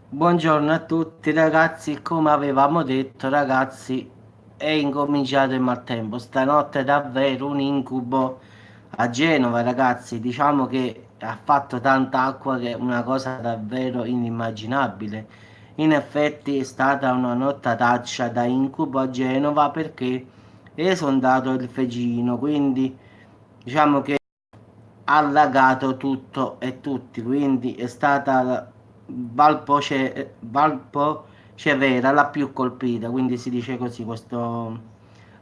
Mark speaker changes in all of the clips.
Speaker 1: Buongiorno a tutti ragazzi, come avevamo detto ragazzi, è incominciato il maltempo, stanotte è davvero un incubo a Genova ragazzi, diciamo che ha fatto tanta acqua che è una cosa davvero inimmaginabile. In effetti è stata una nottataccia da incubo a Genova perché è esondato il Fegino, quindi diciamo che allagato tutto e tutti, quindi è stata Valpocevera la più colpita, quindi si dice così,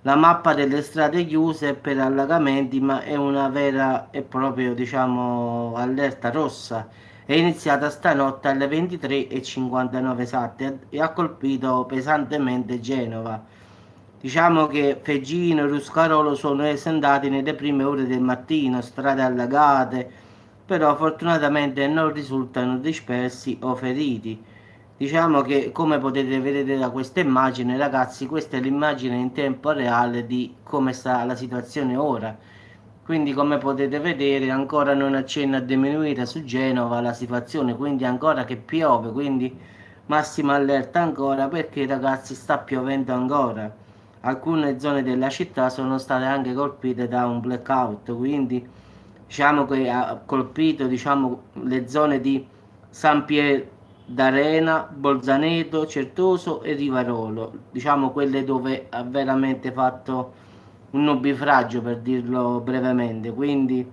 Speaker 1: la mappa delle strade chiuse per allagamenti, ma è una vera e propria, diciamo, allerta rossa. È iniziata stanotte alle 23:59 esatte e ha colpito pesantemente Genova. Diciamo che Feggino e Ruscarolo sono esondati nelle prime ore del mattino, strade allagate, però fortunatamente non risultano dispersi o feriti. Diciamo che come potete vedere da questa immagine, ragazzi, questa è l'immagine in tempo reale di come sta la situazione ora. Quindi come potete vedere ancora non accenna a diminuire su Genova la situazione, quindi ancora che piove, quindi massima allerta ancora perché ragazzi sta piovendo ancora. Alcune zone della città sono state anche colpite da un blackout, quindi diciamo che ha colpito diciamo, le zone di San Pier d'Arena, Bolzaneto, Certoso e Rivarolo, diciamo quelle dove ha veramente fatto un nubifragio per dirlo brevemente, quindi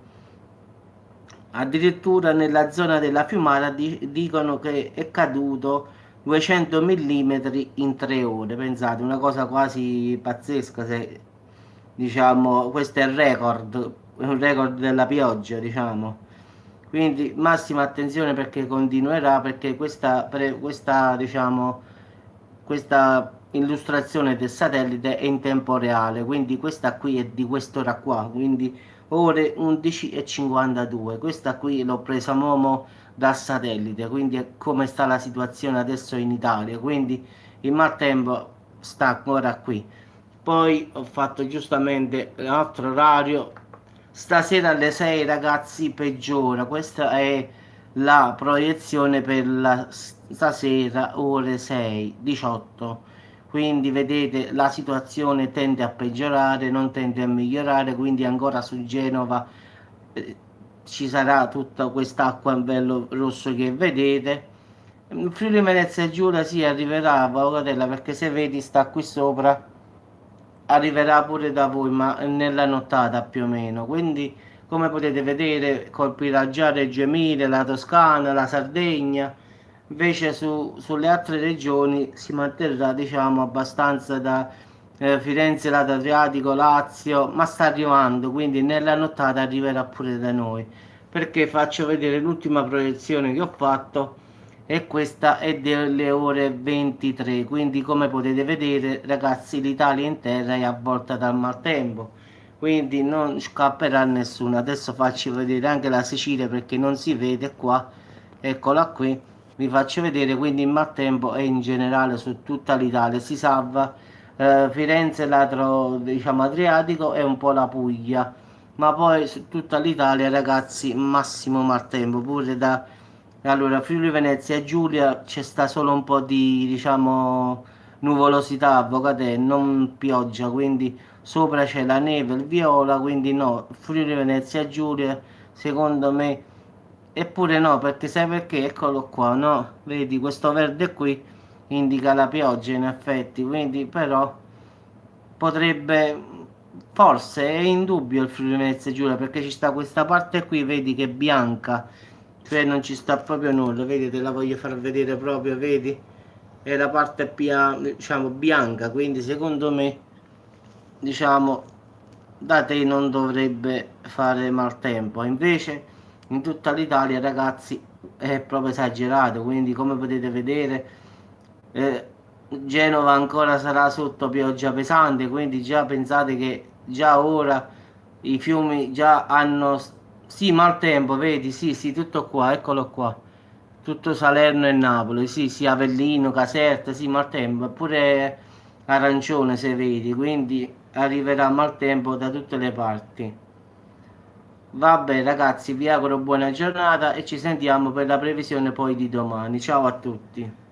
Speaker 1: addirittura nella zona della Fiumara dicono che è caduto 200 mm in 3 ore. Pensate, una cosa quasi pazzesca. Se diciamo, questo è il record, un record della pioggia, diciamo. Quindi massima attenzione perché continuerà, perché questa diciamo, questa illustrazione del satellite è in tempo reale, quindi questa qui è di quest'ora qua, quindi ore 11:52. Questa qui l'ho presa Momo dal satellite, quindi è come sta la situazione adesso in Italia, quindi il maltempo sta ancora qui. Poi ho fatto giustamente l'altro orario. Stasera alle 6 ragazzi peggiora. Questa è la proiezione per la stasera ore 6, 18. Quindi vedete la situazione tende a peggiorare, non tende a migliorare, quindi ancora su Genova eh, ci sarà tutta quest'acqua in bello rosso che vedete. Friuli Venezia Giulia si arriverà a Valgatella perché se vedi sta qui sopra arriverà pure da voi, ma nella nottata più o meno. Quindi, come potete vedere, colpirà già Reggio Emilia, la Toscana, la Sardegna. Invece sulle altre regioni si manterrà, diciamo, abbastanza da Firenze, lato Adriatico, Lazio, ma sta arrivando, quindi nella nottata arriverà pure da noi. Perché faccio vedere l'ultima proiezione che ho fatto e questa è delle ore 23, quindi come potete vedere ragazzi l'Italia intera è avvolta dal maltempo, quindi non scapperà nessuno. Adesso faccio vedere anche la Sicilia perché non si vede qua, eccola qui, vi faccio vedere, quindi il maltempo è in generale su tutta l'Italia, si salva Firenze, lato diciamo Adriatico e un po' la Puglia, ma poi su tutta l'Italia ragazzi massimo maltempo pure da allora, Friuli Venezia Giulia c'è sta solo un po' di, diciamo, nuvolosità, avvocate, non pioggia, quindi sopra c'è la neve, il viola, quindi no, Friuli Venezia Giulia, secondo me, eppure no, perché sai perché? Eccolo qua, no? Vedi, questo verde qui indica la pioggia in effetti, quindi però potrebbe, forse è in dubbio il Friuli Venezia Giulia, perché ci sta questa parte qui, vedi che è bianca, cioè non ci sta proprio nulla, vedi, te la voglio far vedere proprio, vedi? È la parte diciamo bianca, quindi secondo me, diciamo, da te non dovrebbe fare maltempo. Invece in tutta l'Italia, ragazzi, è proprio esagerato, quindi come potete vedere, eh, Genova ancora sarà sotto pioggia pesante, quindi già pensate che già ora i fiumi già hanno sì maltempo, vedi? Sì, sì, tutto qua, eccolo qua. Tutto Salerno e Napoli, sì, sì, Avellino, Caserta, sì, maltempo, eppure arancione se vedi, quindi arriverà maltempo da tutte le parti. Vabbè ragazzi, vi auguro buona giornata e ci sentiamo per la previsione poi di domani. Ciao a tutti.